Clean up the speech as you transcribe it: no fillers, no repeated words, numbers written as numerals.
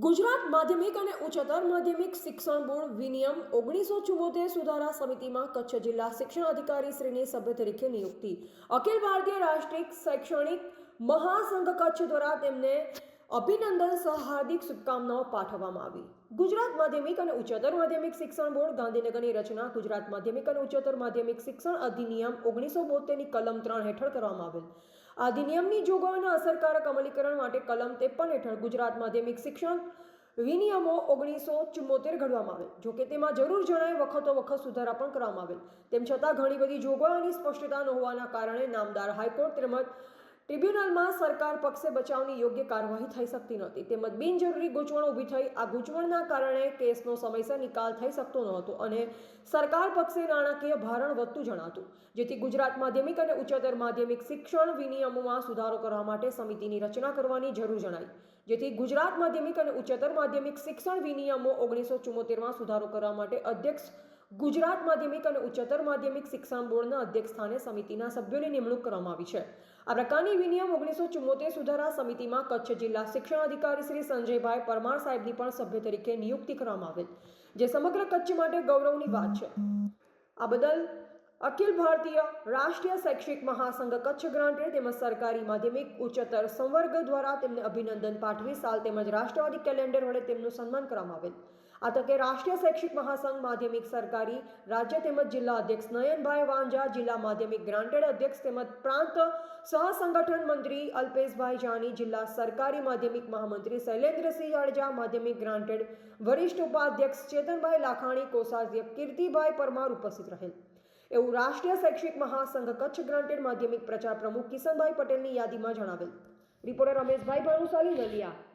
ગુજરાત માધ્યમિક અને ઉચ્ચતર માધ્યમિક શિક્ષણ બોર્ડ વિનિયમ 1974 સુધારા સમિતિમાં કચ્છ જિલ્લા શિક્ષણ અધિકારી શ્રીની સભ્ય તરીકે નિયુક્તિ. અખિલ ભારતીય રાષ્ટ્રીય શૈક્ષણિક મહાસંઘ કચ્છ દ્વારા તેમને અભિનંદન સહ હાર્દિક શુભકામનાઓ પાઠવવામાં આવી. ગુજરાત માધ્યમિક અને ઉચ્ચતર માધ્યમિક શિક્ષણ બોર્ડ ગાંધીનગરની રચના ગુજરાત માધ્યમિક અને ઉચ્ચતર માધ્યમિક શિક્ષણ અધિનિયમ 1972 ની કલમ 3 હેઠળ કરવામાં આવેલ. આ અધિનિયમની જોગવાઈઓના અસરકારક અમલીકરણ માટે કલમ 53 હેઠળ ગુજરાત માધ્યમિક શિક્ષણ વિનિયમો 1974 ઘડવામાં આવેલ. જો કે તેમાં જરૂર જણાય વખત સુધારા પણ કરવામાં આવેલ. તેમ છતાં ઘણી બધી જોગવાઈઓની સ્પષ્ટતા ન હોવાના કારણે નામદાર હાઈકોર્ટ તેમજ ટ્રિબ્યુનલમાં સરકાર પક્ષે બચાવની યોગ્ય કાર્યવાહી થઈ શકતી નહોતી. તેમજ બિનજરૂરી ગૂંચવણ ઊભી થઈ. આ ગૂંચવણના કારણે કેસનો સમયસર નિકાલ થઈ શકતો ન હતો અને સરકાર પક્ષે નાણાકીય ભારણ વધતું જણાતું, જેથી ગુજરાત માધ્યમિક અને ઉચ્ચતર માધ્યમિક શિક્ષણ વિનિયમોમાં સુધારો કરવા માટે સમિતિની રચના કરવાની જરૂર જણાઈ. જેથી ગુજરાત માધ્યમિક અને ઉચ્ચતર માધ્યમિક શિક્ષણ વિનિયમો 1974માં સુધારો કરવા માટે અધ્યક્ષ ગુજરાત માધ્યમિક અને ઉચ્ચતર માધ્યમિક શિક્ષણ બોર્ડના અધ્યક્ષ સ્થાને સમિતિના સભ્યોની નિમણૂક કરવામાં આવી છે. આ પ્રકારની વિનિયમ 1974 સુધારા સમિતિમાં કચ્છ જિલ્લા શિક્ષણ અધિકારી શ્રી સંજયભાઈ પરમાર સાહેબની પણ સભ્ય તરીકે નિયુક્તિ કરવામાં આવેલ, જે સમગ્ર કચ્છ માટે ગૌરવની વાત છે. આ બદલ અખિલ ભારતીય રાષ્ટ્રીય શૈક્ષિક મહાસંઘ કચ્છ ગ્રાન્ટેડ તેમજ સરકારી માધ્યમિક ઉચ્ચતર સંવર્ગ દ્વારા તેમને અભિનંદન પાઠવી સાલ તેમજ રાષ્ટ્રવાદી કેલેન્ડર વડે તેમનું સન્માન કરવામાં આવેલ. આ તકે રાષ્ટ્રીય શૈક્ષિક મહાસંઘ માધ્યમિક સરકારી રાજ્ય તેમજ જિલ્લા અધ્યક્ષ નયનભાઈ વાંઝા, જિલ્લા માધ્યમિક ગ્રાન્ટેડ અધ્યક્ષ તેમજ પ્રાંત સહસંગઠન મંત્રી અલ્પેશભાઈ જાની, જિલ્લા સરકારી માધ્યમિક મહામંત્રી શૈલેન્દ્રસિંહ જાડેજા, માધ્યમિક ગ્રાન્ટેડ વરિષ્ઠ ઉપાધ્યક્ષ ચેતનભાઈ લાખાણી, કોષાધ્યક્ષ કીર્તિભાઈ પરમાર ઉપસ્થિત રહેલ. એવું રાષ્ટ્રીય શૈક્ષિક મહાસંઘ કચ્છ ગ્રાન્ટેડ માધ્યમિક પ્રચાર પ્રમુખ કિશનભાઈ પટેલની યાદીમાં જણાવેલ. રિપોર્ટર રમેશભાઈ ભાનુશાલી, નલિયા.